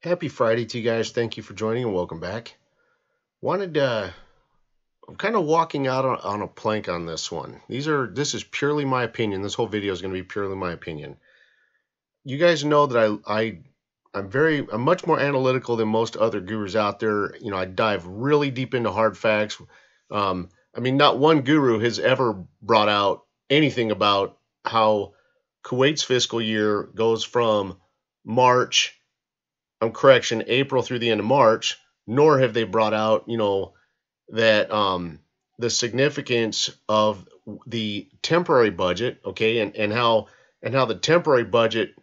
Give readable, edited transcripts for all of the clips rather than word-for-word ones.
Happy Friday to you guys. Thank you for joining and welcome back. I'm kind of walking out on a plank on this one. This is purely my opinion. This whole video is going to be purely my opinion. You guys know that I'm much more analytical than most other gurus out there. You know, I dive really deep into hard facts. Not one guru has ever brought out anything about how Kuwait's fiscal year goes from March April through the end of March, nor have they brought out, that the significance of the temporary budget, okay, and how the temporary budget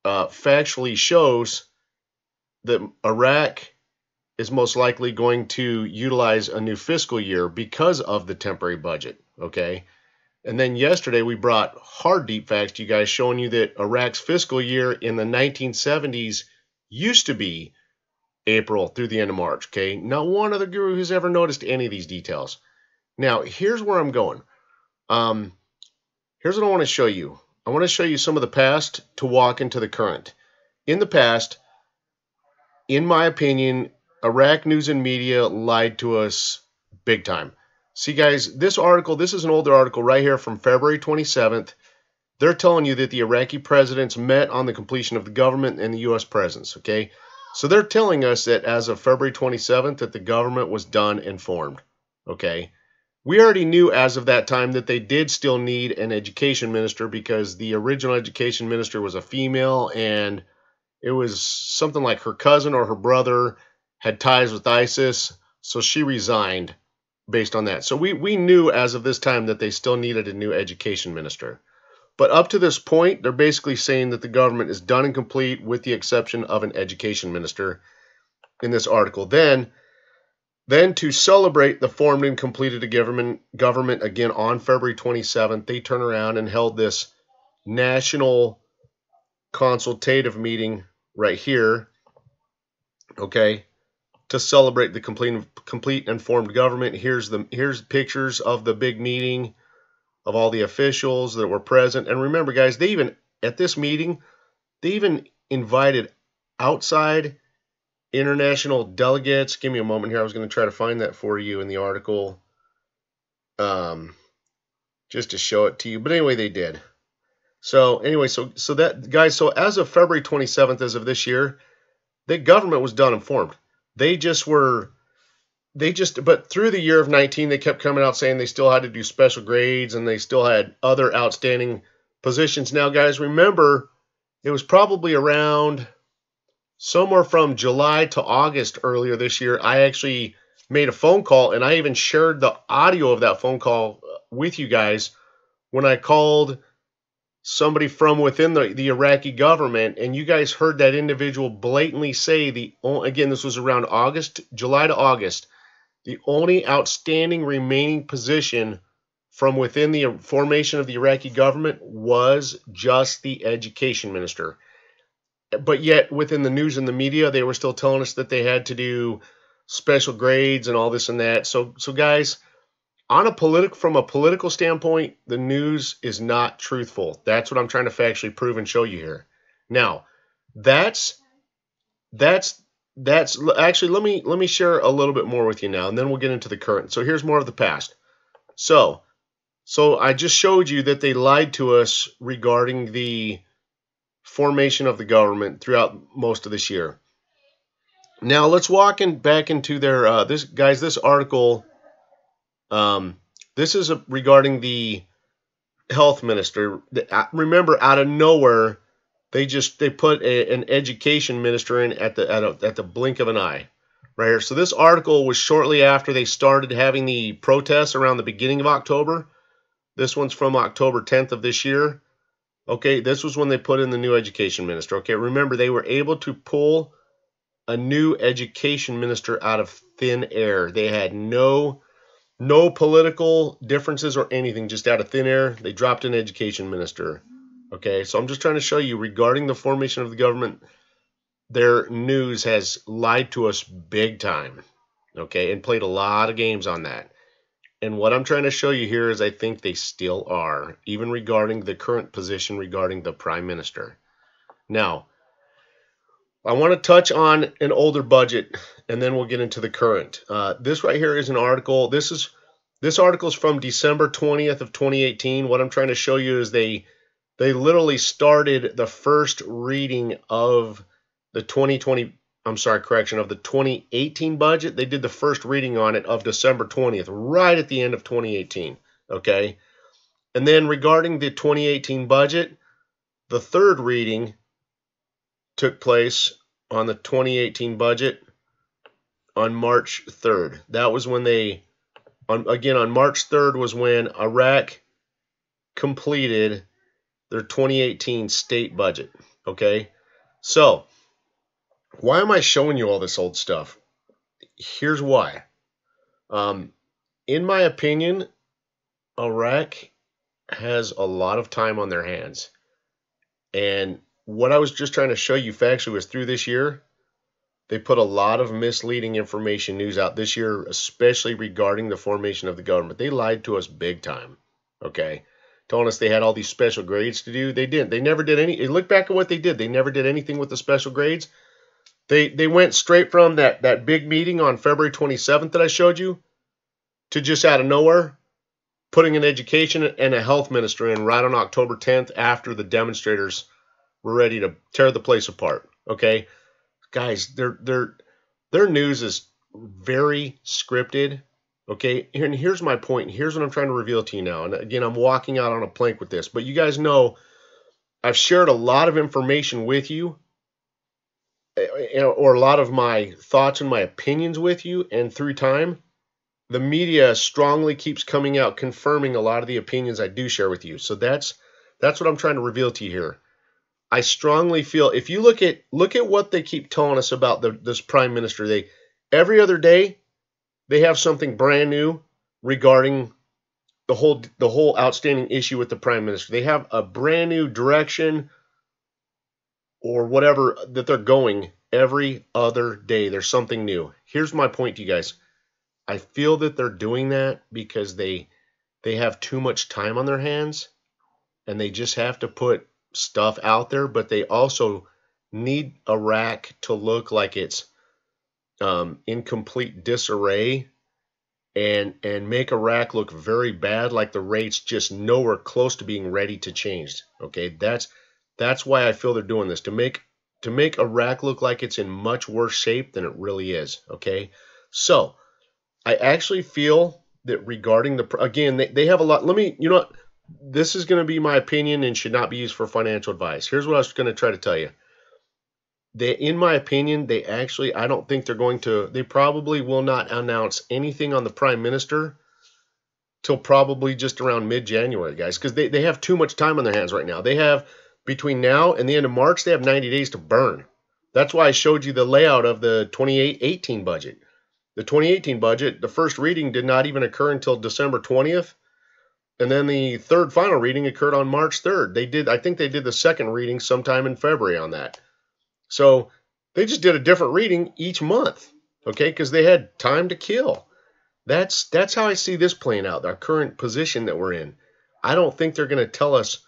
factually shows that Iraq is most likely going to utilize a new fiscal year because of the temporary budget, okay? And then yesterday we brought hard deep facts to you guys showing you that Iraq's fiscal year in the 1970s used to be April through the end of March, okay? Not one other guru who's ever noticed any of these details. Now, here's where I'm going. Here's what I want to show you. I want to show you some of the past to walk into the current. In the past, in my opinion, Iraq news and media lied to us big time. See, guys, this is an older article right here from February 27th. They're telling you that the Iraqi presidents met on the completion of the government and the U.S. presence, okay? So they're telling us that as of February 27th that the government was done and formed, okay? We already knew as of that time that they did still need an education minister because the original education minister was a female and it was something like her cousin or her brother had ties with ISIS, so she resigned based on that. So we knew as of this time that they still needed a new education minister. But up to this point, they're basically saying that the government is done and complete with the exception of an education minister in this article. Then to celebrate the formed and completed government again on February 27th, they turn around and held this national consultative meeting right here, okay, to celebrate the complete and formed government. Here's pictures of the big meeting of all the officials that were present. And remember, guys, at this meeting, they even invited outside international delegates. Give me a moment here. I was going to try to find that for you in the article just to show it to you. But anyway, they did. So anyway, so that, guys, so as of February 27th, as of this year, the government was done and formed. But through the year of 19, they kept coming out saying they still had to do special grades and they still had other outstanding positions. Now, guys, remember, it was probably around somewhere from July to August earlier this year. I actually made a phone call and I even shared the audio of that phone call with you guys when I called somebody from within the Iraqi government, and you guys heard that individual blatantly say again, this was around July to August, the only outstanding remaining position from within the formation of the Iraqi government was just the education minister. But yet, within the news and the media, they were still telling us that they had to do special grades and all this and that. So guys, from a political standpoint, the news is not truthful. That's what I'm trying to factually prove and show you here. Now, that's actually, let me share a little bit more with you now, and then we'll get into the current. So here's more of the past. So I just showed you that they lied to us regarding the formation of the government throughout most of this year. Now let's walk back into their this article. This is regarding the health minister. Remember, out of nowhere, they put an education minister in at the blink of an eye, right here. So this article was shortly after they started having the protests around the beginning of October. This one's from October 10th of this year. Okay, this was when they put in the new education minister. Okay, remember, they were able to pull a new education minister out of thin air. They had no political differences or anything, just out of thin air. They dropped an education minister. Okay, so I'm just trying to show you regarding the formation of the government, their news has lied to us big time, okay, and played a lot of games on that. And what I'm trying to show you here is I think they still are, even regarding the current position regarding the prime minister. Now, I want to touch on an older budget, and then we'll get into the current. This right here is an article. This article is from December 20th of 2018. What I'm trying to show you is they literally started the first reading of the 2018 budget. They did the first reading on it of December 20th, right at the end of 2018. Okay. And then regarding the 2018 budget, the third reading took place on the 2018 budget on March 3rd. That was when on March 3rd was when Iraq completed their 2018 state budget. Okay, so why am I showing you all this old stuff? Here's why. In my opinion, Iraq has a lot of time on their hands. And what I was just trying to show you factually was through this year, they put a lot of misleading information news out this year, especially regarding the formation of the government. They lied to us big time, okay? Telling us they had all these special grades to do. They didn't. They never did any. Look back at what they did. They never did anything with the special grades. They went straight from that big meeting on February 27th that I showed you to just out of nowhere putting an education and a health minister in right on October 10th after the demonstrators were ready to tear the place apart. Okay, guys, their news is very scripted. Okay, and here's my point. Here's what I'm trying to reveal to you now. And again, I'm walking out on a plank with this, but you guys know I've shared a lot of information with you, or a lot of my thoughts and my opinions with you, and through time, the media strongly keeps coming out confirming a lot of the opinions I do share with you. So that's what I'm trying to reveal to you here. I strongly feel if you look at what they keep telling us about this prime minister, every other day they have something brand new regarding the whole outstanding issue with the prime minister. They have a brand new direction or whatever that they're going every other day. There's something new. Here's my point to you guys. I feel that they're doing that because they have too much time on their hands and they just have to put stuff out there, but they also need Iraq to look like it's in complete disarray and make Iraq look very bad, like the rate's just nowhere close to being ready to change. Okay, that's why I feel they're doing this, to make Iraq look like it's in much worse shape than it really is. Okay, so I actually feel that regarding again, they have a lot. You know what? This is going to be my opinion and should not be used for financial advice. Here's what I was going to try to tell you. In my opinion, I don't think they probably will not announce anything on the prime minister till probably just around mid-January, guys, because they have too much time on their hands right now. They have, between now and the end of March, they have 90 days to burn. That's why I showed you the layout of the 2018 budget. The 2018 budget, the first reading did not even occur until December 20th. And then the third final reading occurred on March 3rd. I think they did the second reading sometime in February on that. So they just did a different reading each month, okay, because they had time to kill. That's how I see this playing out, our current position that we're in. I don't think they're going to tell us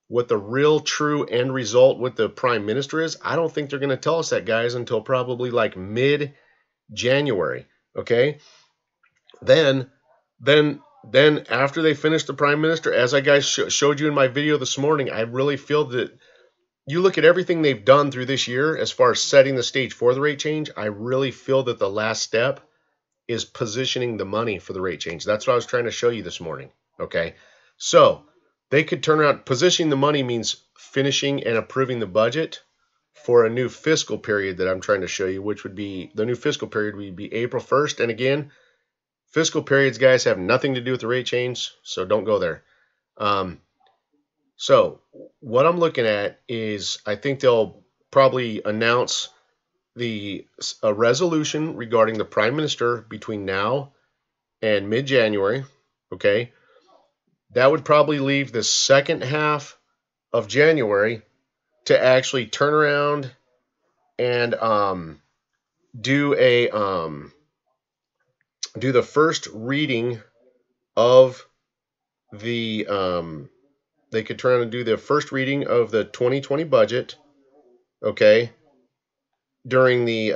what the real true end result with the prime minister is. I don't think they're going to tell us that, guys, until probably like mid-January. Okay, then after they finish the prime minister, as I guys showed you in my video this morning, I really feel that you look at everything they've done through this year as far as setting the stage for the rate change. I really feel that the last step is positioning the money for the rate change. That's what I was trying to show you this morning. Okay, so they could turn around. Positioning the money means finishing and approving the budget for a new fiscal period that I'm trying to show you, which would be the new fiscal period would be April 1st. And again, fiscal periods, guys, have nothing to do with the rate change, so don't go there. So what I'm looking at is I think they'll probably announce a resolution regarding the prime minister between now and mid-January. Okay, that would probably leave the second half of January to actually turn around and do the first reading of the they could turn around and do the first reading of the 2020 budget, okay, during the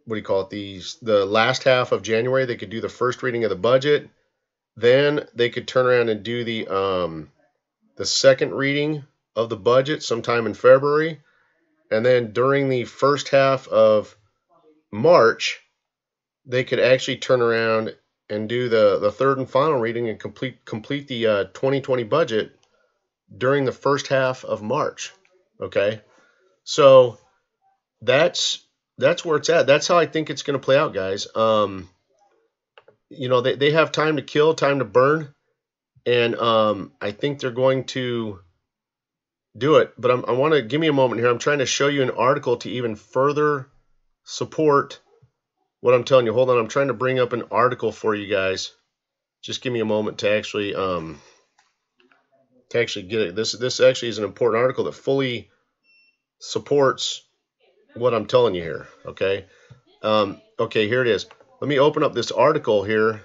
what do you call it? The last half of January, they could do the first reading of the budget. Then they could turn around and do the second reading of the budget sometime in February. And then during the first half of March, they could actually turn around and do the third and final reading and complete the 2020 budget during the first half of March. Okay, so that's where it's at. That's how I think it's going to play out, guys. They have time to kill, time to burn, and I think they're going to do it. But I want to give me a moment here. I'm trying to show you an article to even further support what I'm telling you. Hold on, I'm trying to bring up an article for you guys. Just give me a moment to actually get it. This actually is an important article that fully supports what I'm telling you here. Okay. Okay, here it is. Let me open up this article here.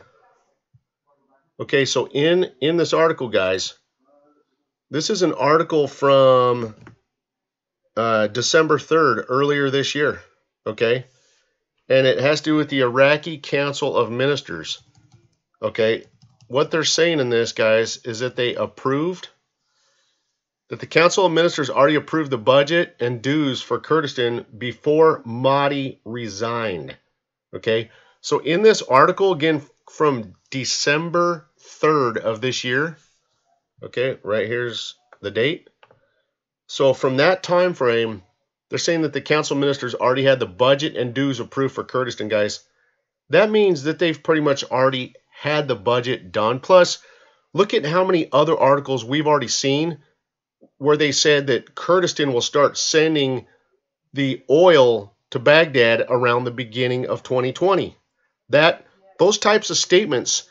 Okay, so in this article, guys, this is an article from December 3rd, earlier this year. Okay. And it has to do with the Iraqi Council of Ministers. Okay, what they're saying in this, guys, is that they approved, that the Council of Ministers already approved the budget and dues for Kurdistan before Mahdi resigned. Okay, so in this article, again, from December 3rd of this year, okay, right here's the date. So from that time frame, they're saying that the council ministers already had the budget and dues approved for Kurdistan, guys. That means that they've pretty much already had the budget done. Plus, look at how many other articles we've already seen where they said that Kurdistan will start sending the oil to Baghdad around the beginning of 2020. Those types of statements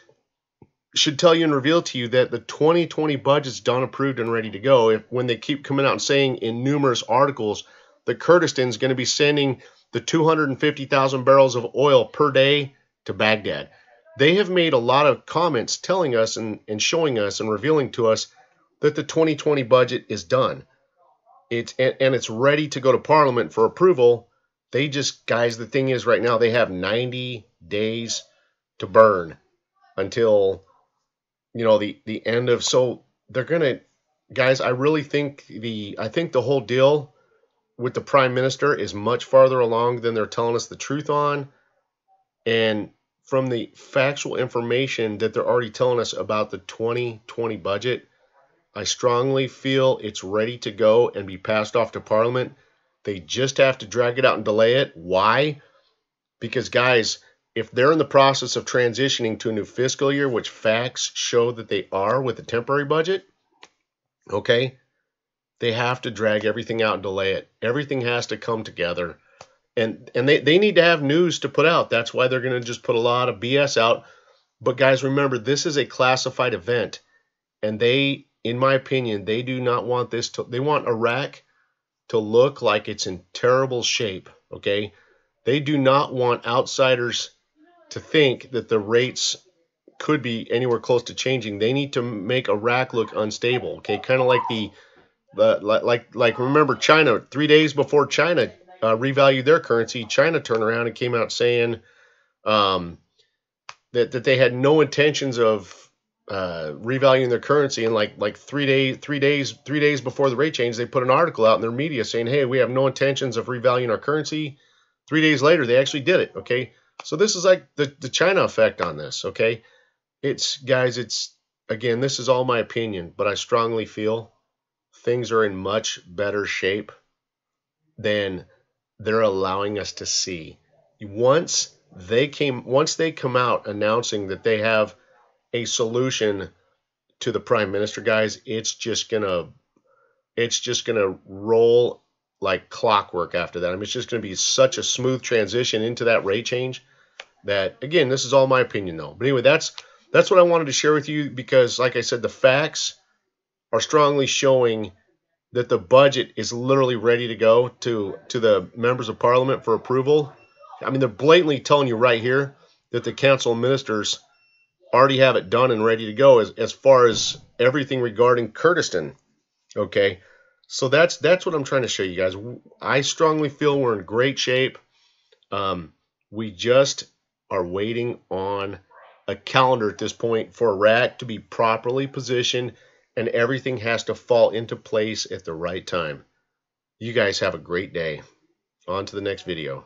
should tell you and reveal to you that the 2020 budget's done, approved, and ready to go. When they keep coming out and saying in numerous articles that Kurdistan's going to be sending the 250,000 barrels of oil per day to Baghdad. They have made a lot of comments telling us and showing us and revealing to us that the 2020 budget is done. It's ready to go to Parliament for approval. Guys, the thing is right now they have 90 days to burn until, the end of, so they're going to, guys, I really think the whole deal with the Prime Minister is much farther along than they're telling us the truth on. And from the factual information that they're already telling us about the 2020 budget, I strongly feel it's ready to go and be passed off to Parliament. They just have to drag it out and delay it. Why? Because, guys, if they're in the process of transitioning to a new fiscal year, which facts show that they are with the temporary budget, okay, they have to drag everything out and delay it. Everything has to come together. And they need to have news to put out. That's why they're going to just put a lot of BS out. But, guys, remember, this is a classified event. And they, in my opinion, they do not want this to, they want Iraq to look like it's in terrible shape, okay? They do not want outsiders to think that the rates could be anywhere close to changing. They need to make Iraq look unstable, okay? Kind of like like remember China, 3 days before China revalued their currency, China turned around and came out saying that they had no intentions of revaluing their currency. And like 3 days before the rate change, they put an article out in their media saying, hey, we have no intentions of revaluing our currency. 3 days later, they actually did it. Okay, so this is like the China effect on this. Okay, guys, again, this is all my opinion, but I strongly feel things are in much better shape than they're allowing us to see. Once they come out announcing that they have a solution to the Prime Minister, guys, it's just gonna roll like clockwork after that. I mean, it's just gonna be such a smooth transition into that rate change that, again, this is all my opinion though. But anyway, that's what I wanted to share with you, because like I said, the facts are strongly showing that the budget is literally ready to go to the members of Parliament for approval. I mean, they're blatantly telling you right here that the Council of Ministers already have it done and ready to go as far as everything regarding Kurdistan. Okay, So that's what I'm trying to show you guys. I strongly feel we're in great shape. We just are waiting on a calendar at this point for a rack to be properly positioned, and everything has to fall into place at the right time. You guys have a great day. On to the next video.